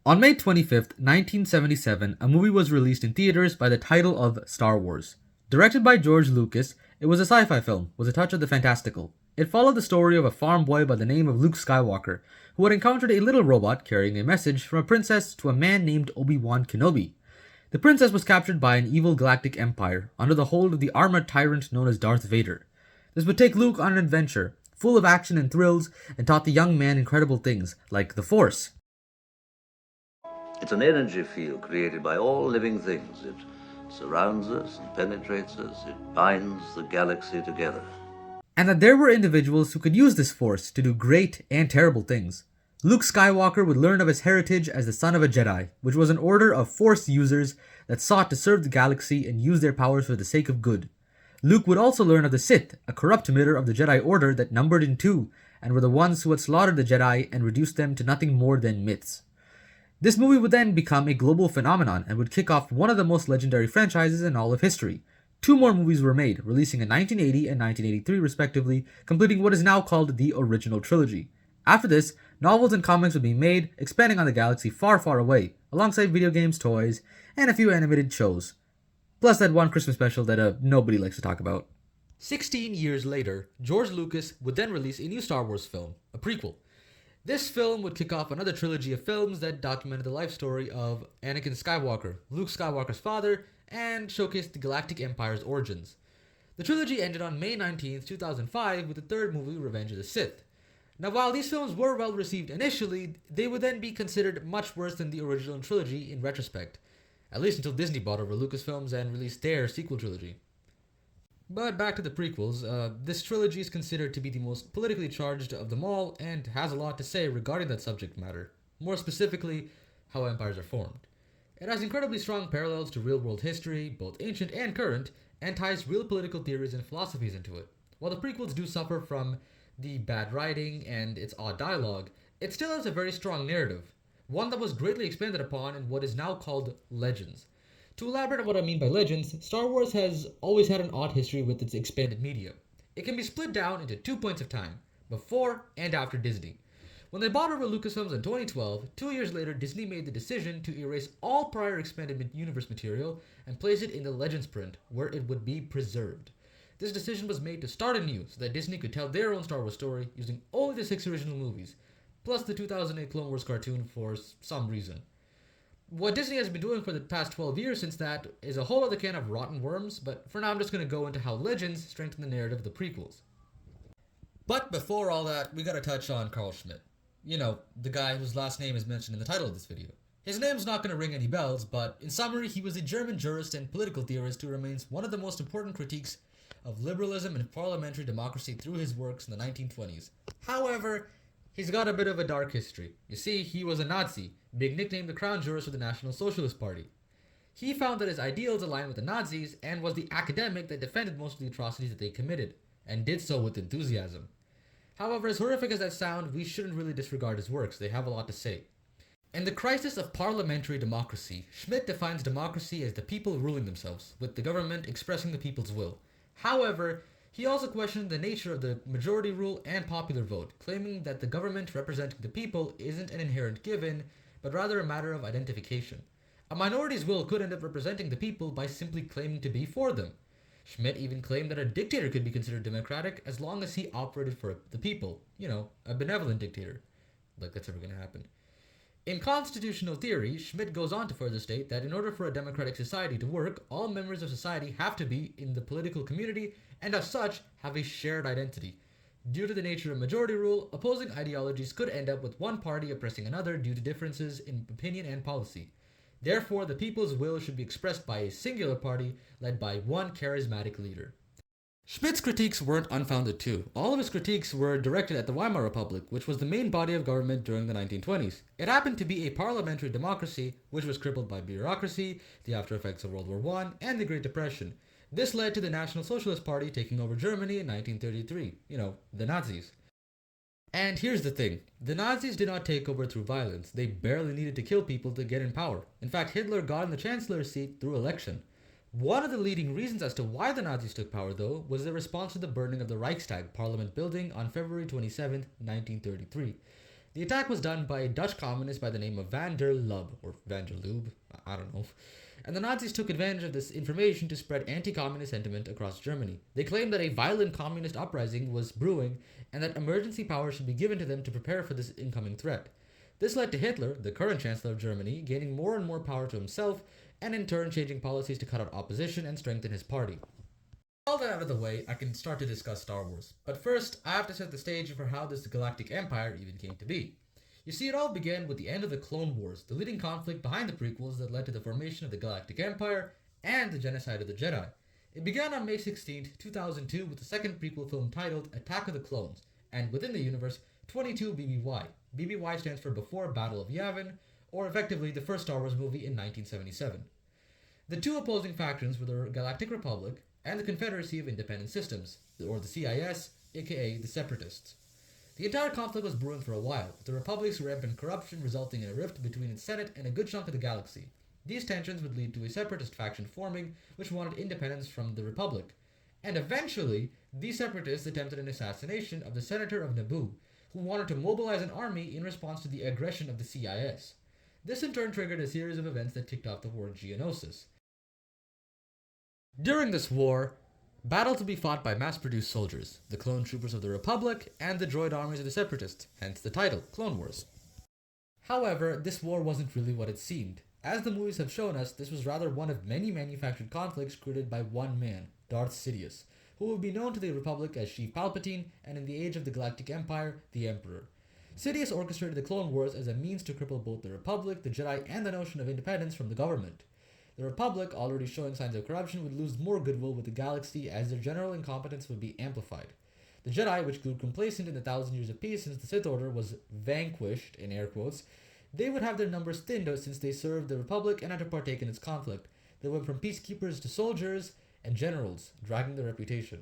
On May 25th, 1977, a movie was released in theaters by the title of Star Wars. Directed by George Lucas, it was a sci-fi film with a touch of the fantastical. It followed the story of a farm boy by the name of Luke Skywalker, who had encountered a little robot carrying a message from a princess to a man named Obi-Wan Kenobi. The princess was captured by an evil galactic empire under the hold of the armored tyrant known as Darth Vader. This would take Luke on an adventure, full of action and thrills, and taught the young man incredible things, like the Force. It's an energy field created by all living things. It surrounds us and penetrates us. It binds the galaxy together. And that there were individuals who could use this Force to do great and terrible things. Luke Skywalker would learn of his heritage as the son of a Jedi, which was an order of Force users that sought to serve the galaxy and use their powers for the sake of good. Luke would also learn of the Sith, a corrupt emitter of the Jedi Order that numbered in two, and were the ones who had slaughtered the Jedi and reduced them to nothing more than myths. This movie would then become a global phenomenon and would kick off one of the most legendary franchises in all of history. Two more movies were made, releasing in 1980 and 1983 respectively, completing what is now called the original trilogy. After this, novels and comics would be made, expanding on the galaxy far, far away, alongside video games, toys, and a few animated shows. Plus that one Christmas special that nobody likes to talk about. 16 years later, George Lucas would then release a new Star Wars film, a prequel. This film would kick off another trilogy of films that documented the life story of Anakin Skywalker, Luke Skywalker's father, and showcased the Galactic Empire's origins. The trilogy ended on May 19th, 2005 with the third movie, Revenge of the Sith. Now, while these films were well received initially, they would then be considered much worse than the original trilogy in retrospect, at least until Disney bought over Lucasfilms and released their sequel trilogy. But back to the prequels, this trilogy is considered to be the most politically charged of them all and has a lot to say regarding that subject matter, more specifically, how empires are formed. It has incredibly strong parallels to real-world history, both ancient and current, and ties real political theories and philosophies into it. While the prequels do suffer from the bad writing and its odd dialogue, it still has a very strong narrative, one that was greatly expanded upon in what is now called Legends. To elaborate on what I mean by Legends, Star Wars has always had an odd history with its expanded media. It can be split down into 2 points of time, before and after Disney. When they bought over Lucasfilms in 2012, 2 years later Disney made the decision to erase all prior expanded universe material and place it in the Legends print, where it would be preserved. This decision was made to start anew so that Disney could tell their own Star Wars story using only the 6 original movies, plus the 2008 Clone Wars cartoon for some reason. What Disney has been doing for the past 12 years since that is a whole other can of rotten worms, but for now I'm just going to go into how Legends strengthen the narrative of the prequels. But before all that, we gotta touch on Carl Schmitt. You know, the guy whose last name is mentioned in the title of this video. His name's not going to ring any bells, but in summary, he was a German jurist and political theorist who remains one of the most important critiques of liberalism and parliamentary democracy through his works in the 1920s. However, he's got a bit of a dark history. You see, he was a Nazi, being nicknamed the Crown Jurist of the National Socialist Party. He found that his ideals aligned with the Nazis and was the academic that defended most of the atrocities that they committed, and did so with enthusiasm. However, as horrific as that sounds, we shouldn't really disregard his works. They have a lot to say. In The Crisis of Parliamentary Democracy, Schmitt defines democracy as the people ruling themselves, with the government expressing the people's will. However, he also questioned the nature of the majority rule and popular vote, claiming that the government representing the people isn't an inherent given, but rather a matter of identification. A minority's will could end up representing the people by simply claiming to be for them. Schmitt even claimed that a dictator could be considered democratic as long as he operated for the people. You know, a benevolent dictator. Like that's ever gonna happen. In constitutional theory, Schmitt goes on to further state that in order for a democratic society to work, all members of society have to be in the political community and as such have a shared identity. Due to the nature of majority rule, opposing ideologies could end up with one party oppressing another due to differences in opinion and policy. Therefore, the people's will should be expressed by a singular party led by one charismatic leader. Schmitt's critiques weren't unfounded too. All of his critiques were directed at the Weimar Republic, which was the main body of government during the 1920s. It happened to be a parliamentary democracy, which was crippled by bureaucracy, the after effects of World War I, and the Great Depression. This led to the National Socialist Party taking over Germany in 1933. You know, the Nazis. And here's the thing. The Nazis did not take over through violence. They barely needed to kill people to get in power. In fact, Hitler got in the chancellor's seat through election. One of the leading reasons as to why the Nazis took power, though, was their response to the burning of the Reichstag parliament building on February 27, 1933. The attack was done by a Dutch communist by the name of Van der Lubbe, or Van der Lube, I don't know. And the Nazis took advantage of this information to spread anti-communist sentiment across Germany. They claimed that a violent communist uprising was brewing and that emergency powers should be given to them to prepare for this incoming threat. This led to Hitler, the current Chancellor of Germany, gaining more and more power to himself and in turn changing policies to cut out opposition and strengthen his party. All that out of the way, I can start to discuss Star Wars. But first, I have to set the stage for how this Galactic Empire even came to be. You see, it all began with the end of the Clone Wars, the leading conflict behind the prequels that led to the formation of the Galactic Empire and the genocide of the Jedi. It began on May 16, 2002 with the second prequel film titled Attack of the Clones, and within the universe, 22 BBY. BBY stands for Before Battle of Yavin, or effectively the first Star Wars movie in 1977. The two opposing factions were the Galactic Republic and the Confederacy of Independent Systems, or the CIS, aka the Separatists. The entire conflict was brewing for a while, with the Republic's rampant corruption resulting in a rift between its Senate and a good chunk of the galaxy. These tensions would lead to a separatist faction forming, which wanted independence from the Republic. And eventually, these separatists attempted an assassination of the Senator of Naboo, who wanted to mobilize an army in response to the aggression of the CIS. This in turn triggered a series of events that kicked off the War of Geonosis. During this war, battles would be fought by mass-produced soldiers, the clone troopers of the Republic, and the droid armies of the Separatists, hence the title, Clone Wars. However, this war wasn't really what it seemed. As the movies have shown us, this was rather one of many manufactured conflicts created by one man, Darth Sidious, who would be known to the Republic as Sheev Palpatine, and in the age of the Galactic Empire, the Emperor. Sidious orchestrated the Clone Wars as a means to cripple both the Republic, the Jedi, and the notion of independence from the government. The Republic, already showing signs of corruption, would lose more goodwill with the galaxy as their general incompetence would be amplified. The Jedi, which grew complacent in the 1,000 years of peace since the Sith Order was vanquished, in air quotes, they would have their numbers thinned since they served the Republic and had to partake in its conflict. They went from peacekeepers to soldiers and generals, dragging their reputation.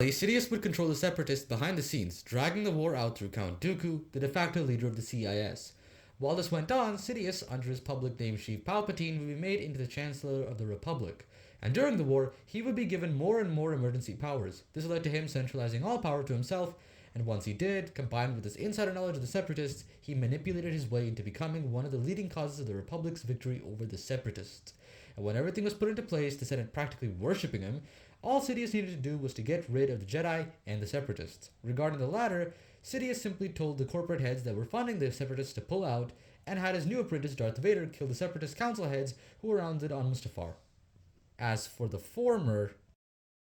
Sidious would control the Separatists behind the scenes, dragging the war out through Count Dooku, the de facto leader of the CIS. While this went on, Sidious, under his public name Sheev Palpatine, would be made into the Chancellor of the Republic. And during the war, he would be given more and more emergency powers. This led to him centralizing all power to himself, and once he did, combined with his insider knowledge of the Separatists, he manipulated his way into becoming one of the leading causes of the Republic's victory over the Separatists. And when everything was put into place, the Senate practically worshipping him, all Sidious needed to do was to get rid of the Jedi and the Separatists. Regarding the latter, Sidious simply told the corporate heads that were funding the Separatists to pull out, and had his new apprentice Darth Vader kill the Separatist council heads who were rounded on Mustafar. As for the former,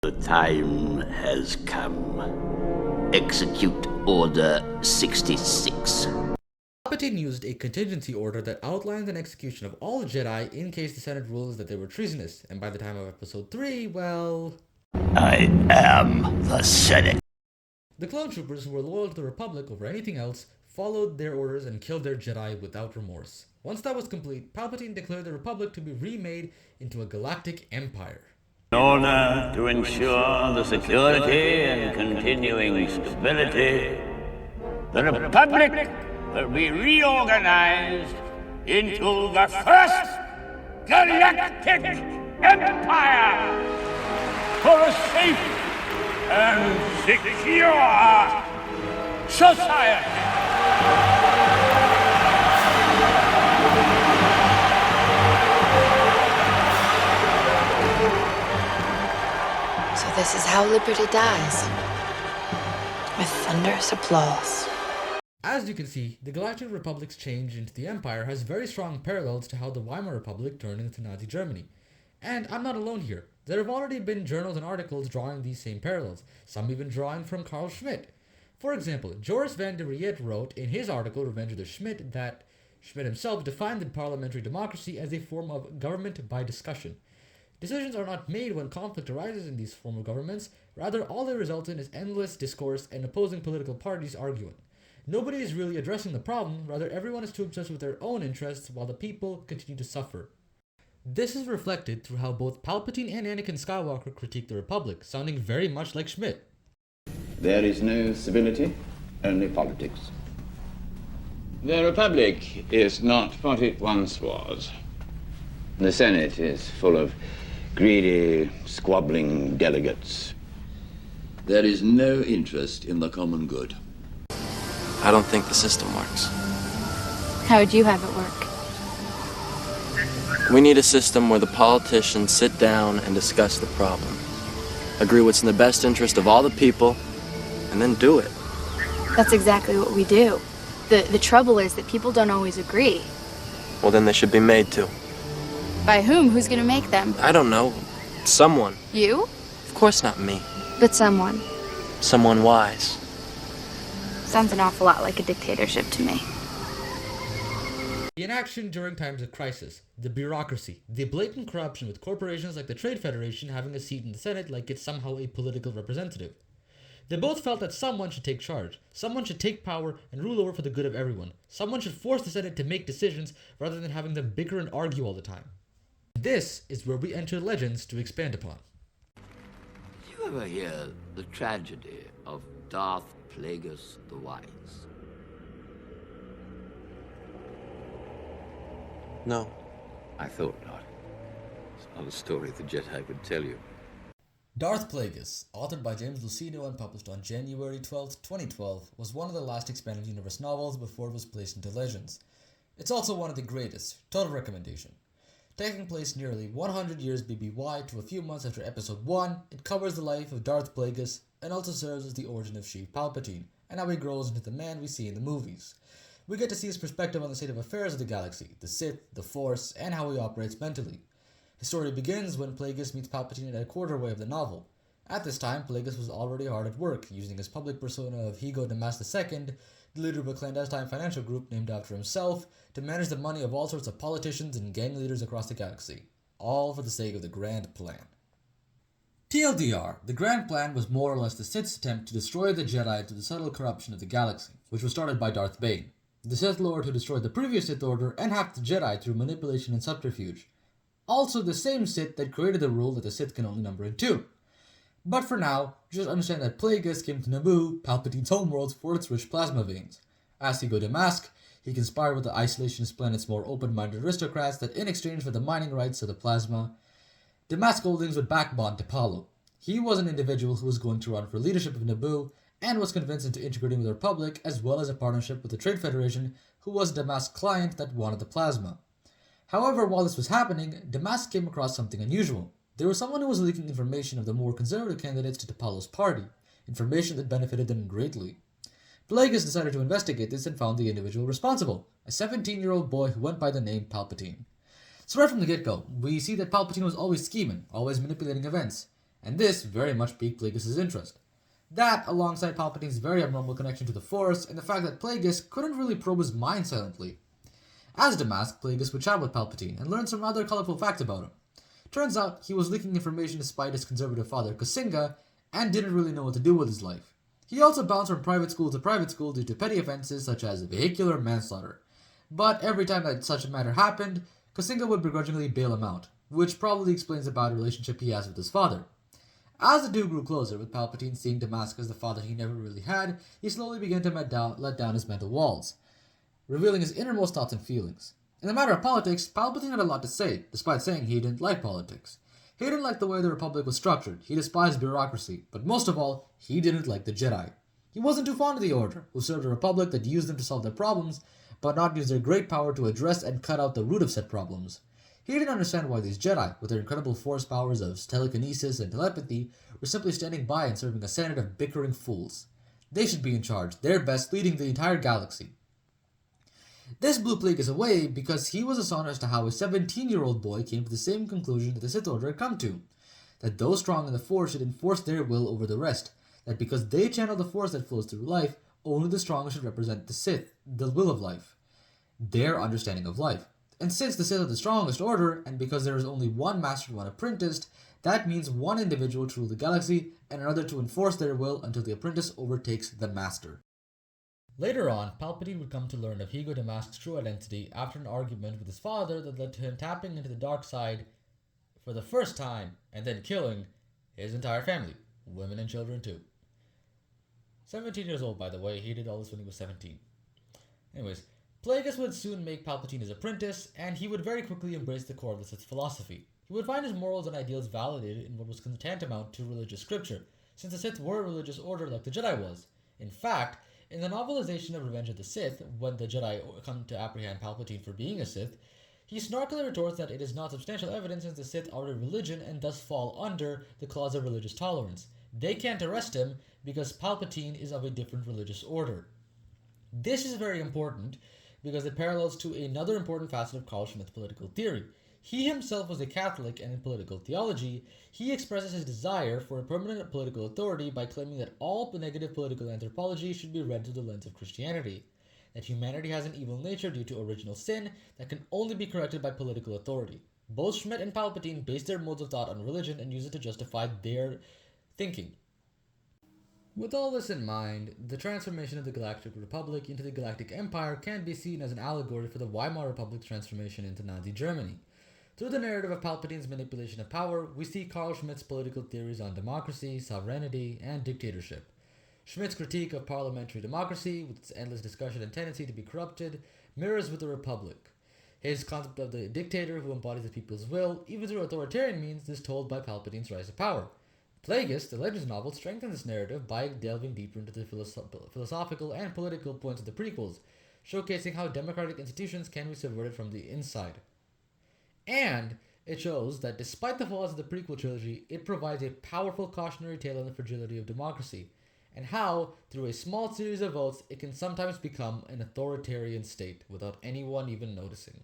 the time has come. Execute Order 66. Palpatine used a contingency order that outlined an execution of all Jedi in case the Senate rules that they were treasonous, and by the time of Episode 3, well... I am the Senate. The clone troopers, who were loyal to the Republic over anything else, followed their orders and killed their Jedi without remorse. Once that was complete, Palpatine declared the Republic to be remade into a galactic empire. In order to ensure the security and continuing stability, the Republic will be reorganized into the first galactic empire for a safe and secure society. So this is how liberty dies, with thunderous applause. As you can see, the Galactic Republic's change into the Empire has very strong parallels to how the Weimar Republic turned into Nazi Germany. And I'm not alone here. There have already been journals and articles drawing these same parallels, some even drawing from Carl Schmitt. For example, Joris van der Riet wrote in his article Revenge of the Schmitt that Schmitt himself defined the parliamentary democracy as a form of government by discussion. Decisions are not made when conflict arises in these form of governments, rather all they result in is endless discourse and opposing political parties arguing. Nobody is really addressing the problem, rather everyone is too obsessed with their own interests while the people continue to suffer. This is reflected through how both Palpatine and Anakin Skywalker critique the Republic, sounding very much like Schmitt. There is no civility, only politics. The Republic is not what it once was. The Senate is full of greedy, squabbling delegates. There is no interest in the common good. I don't think the system works. How would you have it work? We need a system where the politicians sit down and discuss the problem, agree what's in the best interest of all the people, and then do it. That's exactly what we do. The trouble is that people don't always agree. Well, then they should be made to. By whom? Who's gonna make them? I don't know. Someone. You? Of course not me. But someone. Someone wise. Sounds an awful lot like a dictatorship to me. The inaction during times of crisis, the bureaucracy, the blatant corruption with corporations like the Trade Federation having a seat in the Senate like it's somehow a political representative. They both felt that someone should take charge, someone should take power and rule over for the good of everyone, someone should force the Senate to make decisions rather than having them bicker and argue all the time. This is where we enter Legends to expand upon. Did you ever hear the tragedy of Darth Plagueis the Wise? No. I thought not. It's not a story the Jedi would tell you. Darth Plagueis, authored by James Luceno and published on January 12, 2012, was one of the last expanded universe novels before it was placed into Legends. It's also one of the greatest, total recommendation. Taking place nearly 100 years BBY to a few months after Episode 1, it covers the life of Darth Plagueis and also serves as the origin of Sheev Palpatine, and how he grows into the man we see in the movies. We get to see his perspective on the state of affairs of the galaxy, the Sith, the Force, and how he operates mentally. His story begins when Plagueis meets Palpatine at a quarterway of the novel. At this time, Plagueis was already hard at work, using his public persona of Higo Damas II, the leader of a clandestine financial group named after himself, to manage the money of all sorts of politicians and gang leaders across the galaxy, all for the sake of the Grand Plan. TLDR, the Grand Plan was more or less the Sith's attempt to destroy the Jedi through the subtle corruption of the galaxy, which was started by Darth Bane, the Sith Lord who destroyed the previous Sith Order and hacked the Jedi through manipulation and subterfuge. Also the same Sith that created the rule that the Sith can only number in 2. But for now, just understand that Plagueis came to Naboo, Palpatine's homeworld, for its rich plasma veins. As Higo Damask, he conspired with the isolationist planet's more open-minded aristocrats that in exchange for the mining rights of the plasma, Damask holdings would backbond to Palo. He was an individual who was going to run for leadership of Naboo and was convinced into integrating with the Republic as well as a partnership with the Trade Federation, who was Damask's client that wanted the plasma. However, while this was happening, Damask came across something unusual. There was someone who was leaking information of the more conservative candidates to T'Polo's party, information that benefited them greatly. Plagueis decided to investigate this and found the individual responsible, a 17-year-old boy who went by the name Palpatine. So right from the get-go, we see that Palpatine was always scheming, always manipulating events, and this very much piqued Plagueis' interest. That, alongside Palpatine's very abnormal connection to the Force, and the fact that Plagueis couldn't really probe his mind silently. As Damask, Plagueis would chat with Palpatine and learn some other colorful facts about him. Turns out, he was leaking information despite his conservative father, Kasinga, and didn't really know what to do with his life. He also bounced from private school to private school due to petty offenses such as vehicular manslaughter. But every time that such a matter happened, Kasinga would begrudgingly bail him out, which probably explains the bad relationship he has with his father. As the two grew closer, with Palpatine seeing Damask as the father he never really had, he slowly began to let down his mental walls, revealing his innermost thoughts and feelings. In the matter of politics, Palpatine had a lot to say, despite saying he didn't like politics. He didn't like the way the Republic was structured, he despised bureaucracy, but most of all, he didn't like the Jedi. He wasn't too fond of the Order, who served a Republic that used them to solve their problems, but not use their great power to address and cut out the root of said problems. He didn't understand why these Jedi, with their incredible force powers of telekinesis and telepathy, were simply standing by and serving a senate of bickering fools. They should be in charge, they're best, leading the entire galaxy. This blew Plagueis away because he was astonished as to how a 17-year-old boy came to the same conclusion that the Sith Order had come to, that those strong in the Force should enforce their will over the rest, that because they channel the Force that flows through life, only the strong should represent the Sith, the will of life, their understanding of life. And since the Sith are the strongest order, and because there is only one master and one apprentice, that means one individual to rule the galaxy, and another to enforce their will until the apprentice overtakes the master. Later on, Palpatine would come to learn of Higo Damask's true identity after an argument with his father that led to him tapping into the dark side for the first time, and then killing his entire family, women and children too. 17 years old, by the way, he did all this when he was 17. Anyways, Plagueis would soon make Palpatine his apprentice, and he would very quickly embrace the core of the Sith's philosophy. He would find his morals and ideals validated in what was tantamount to religious scripture, since the Sith were a religious order like the Jedi was. In fact, In the novelization of Revenge of the Sith, when the Jedi come to apprehend Palpatine for being a Sith, he snarkily retorts that it is not substantial evidence since the Sith are a religion and thus fall under the clause of religious tolerance. They can't arrest him because Palpatine is of a different religious order. This is very important because it parallels to another important facet of Carl Schmitt's political theory. He himself was a Catholic, and in political theology, he expresses his desire for a permanent political authority by claiming that all negative political anthropology should be read through the lens of Christianity, that humanity has an evil nature due to original sin that can only be corrected by political authority. Both Schmitt and Palpatine base their modes of thought on religion and use it to justify their thinking. With all this in mind, the transformation of the Galactic Republic into the Galactic Empire can be seen as an allegory for the Weimar Republic's transformation into Nazi Germany. Through the narrative of Palpatine's manipulation of power, we see Carl Schmitt's political theories on democracy, sovereignty, and dictatorship. Schmitt's critique of parliamentary democracy, with its endless discussion and tendency to be corrupted, mirrors with the Republic. His concept of the dictator who embodies the people's will, even through authoritarian means, is told by Palpatine's rise to power. Plagueis, the Legends novel, strengthens this narrative by delving deeper into the philosophical and political points of the prequels, showcasing how democratic institutions can be subverted from the inside. And it shows that despite the flaws of the prequel trilogy, it provides a powerful cautionary tale on the fragility of democracy, and how, through a small series of votes, it can sometimes become an authoritarian state without anyone even noticing.